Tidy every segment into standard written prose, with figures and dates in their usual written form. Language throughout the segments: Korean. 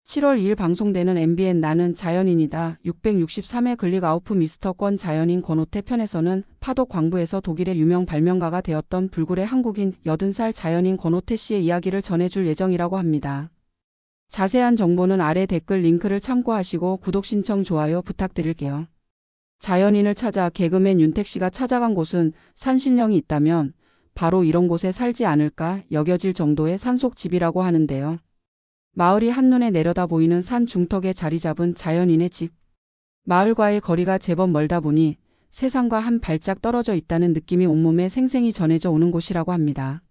7월 2일 방송되는 MBN 나는 자연인이다 663회 클릭아웃프 미스터 권 자연인 권오태 편에서는 파독 광부에서 독일의 유명 발명가가 되었던 불굴의 한국인 80살 자연인 권오태 씨의 이야기를 전해줄 예정이라고 합니다. 자세한 정보는 아래 댓글 링크를 참고하시고 구독 신청 좋아요 부탁드릴게요. 자연인을 찾아 개그맨 윤택 씨가 찾아간 곳은 산신령이 있다면 바로 이런 곳에 살지 않을까 여겨질 정도의 산속집이라고 하는데요. 마을이 한눈에 내려다 보이는 산 중턱에 자리 잡은 자연인의 집. 마을과의 거리가 제법 멀다 보니 세상과 한 발짝 떨어져 있다는 느낌이 온몸에 생생히 전해져 오는 곳이라고 합니다.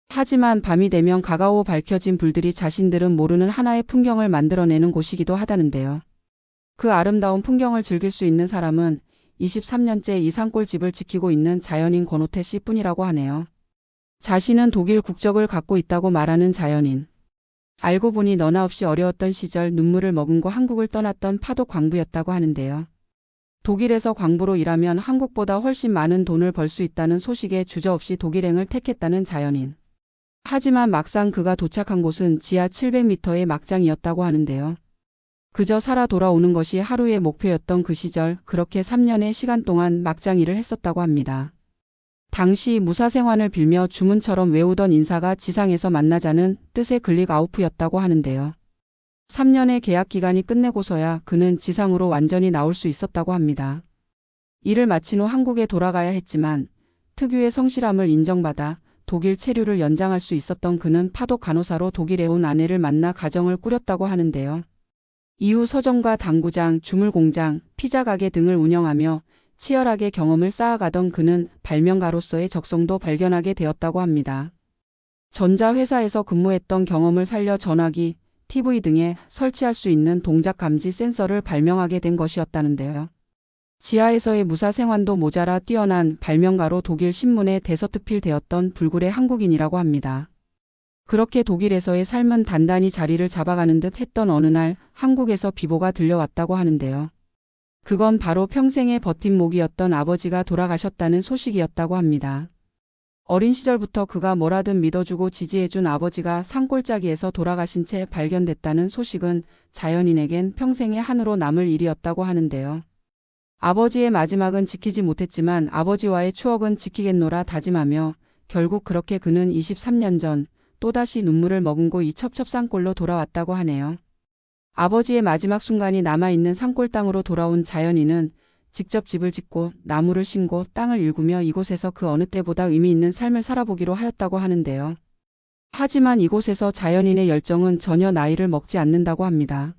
하지만 밤이 되면 가가오 밝혀진 불들이 자신들은 모르는 하나의 풍경을 만들어내는 곳이기도 하다는데요. 그 아름다운 풍경을 즐길 수 있는 사람은 23년째 이 산골집을 지키고 있는 자연인 권오태 씨 뿐이라고 하네요. 자신은 독일 국적을 갖고 있다고 말하는 자연인. 알고 보니 너나 없이 어려웠던 시절 눈물을 머금고 한국을 떠났던 파독 광부였다고 하는데요. 독일에서 광부로 일하면 한국보다 훨씬 많은 돈을 벌 수 있다는 소식에 주저없이 독일행을 택했다는 자연인. 하지만 막상 그가 도착한 곳은 지하 700m의 막장이었다고 하는데요. 그저 살아 돌아오는 것이 하루의 목표였던 그 시절 그렇게 3년의 시간 동안 막장 일을 했었다고 합니다. 당시 무사생환을 빌며 주문처럼 외우던 인사가 지상에서 만나자는 뜻의 클릭아웃프였다고 하는데요. 3년의 계약 기간이 끝내고서야 그는 지상으로 완전히 나올 수 있었다고 합니다. 일을 마친 후 한국에 돌아가야 했지만 특유의 성실함을 인정받아 독일 체류를 연장할 수 있었던 그는 파독 간호사로 독일에 온 아내를 만나 가정을 꾸렸다고 하는데요. 이후 서점과 당구장, 주물공장, 피자 가게 등을 운영하며 치열하게 경험을 쌓아가던 그는 발명가로서의 적성도 발견하게 되었다고 합니다. 전자회사에서 근무했던 경험을 살려 전화기, TV 등에 설치할 수 있는 동작 감지 센서를 발명하게 된 것이었다는데요. 지하에서의 무사생환도 모자라 뛰어난 발명가로 독일 신문에 대서특필되었던 불굴의 한국인이라고 합니다. 그렇게 독일에서의 삶은 단단히 자리를 잡아가는 듯 했던 어느 날 한국에서 비보가 들려왔다고 하는데요. 그건 바로 평생의 버팀목이었던 아버지가 돌아가셨다는 소식이었다고 합니다. 어린 시절부터 그가 뭐라든 믿어주고 지지해준 아버지가 산골짜기에서 돌아가신 채 발견됐다는 소식은 자연인에겐 평생의 한으로 남을 일이었다고 하는데요. 아버지의 마지막은 지키지 못했지만 아버지와의 추억은 지키겠노라 다짐하며 결국 그렇게 그는 23년 전 또다시 눈물을 머금고 이 첩첩산골로 돌아왔다고 하네요. 아버지의 마지막 순간이 남아있는 산골 땅으로 돌아온 자연인은 직접 집을 짓고 나무를 심고 땅을 일구며 이곳에서 그 어느 때보다 의미 있는 삶을 살아보기로 하였다고 하는데요. 하지만 이곳에서 자연인의 열정은 전혀 나이를 먹지 않는다고 합니다.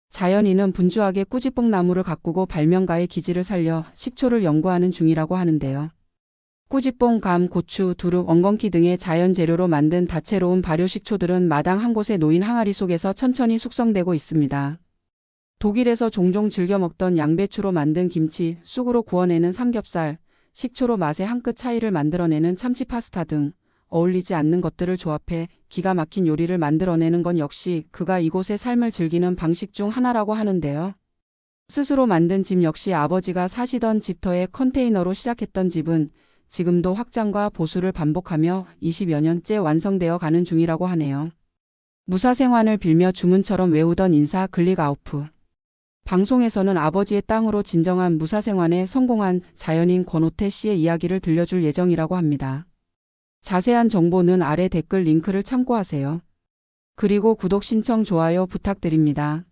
자연인은 분주하게 꾸지뽕나무를 가꾸고 발명가의 기질을 살려 식초를 연구하는 중이라고 하는데요. 꾸지뽕, 감, 고추, 두릅, 엉겅퀴 등의 자연 재료로 만든 다채로운 발효식초들은 마당 한 곳에 놓인 항아리 속에서 천천히 숙성되고 있습니다. 독일에서 종종 즐겨 먹던 양배추로 만든 김치, 쑥으로 구워내는 삼겹살, 식초로 맛의 한 끗 차이를 만들어내는 참치 파스타 등 어울리지 않는 것들을 조합해 기가 막힌 요리를 만들어내는 건 역시 그가 이곳의 삶을 즐기는 방식 중 하나라고 하는데요. 스스로 만든 집 역시 아버지가 사시던 집터의 컨테이너로 시작했던 집은 지금도 확장과 보수를 반복하며 20여 년째 완성되어 가는 중이라고 하네요. 무사생환을 빌며 주문처럼 외우던 인사 클릭아웃프. 방송에서는 아버지의 땅으로 진정한 무사생환에 성공한 자연인 권오태 씨의 이야기를 들려줄 예정이라고 합니다. 자세한 정보는 아래 댓글 링크를 참고하세요. 그리고 구독 신청 좋아요 부탁드립니다.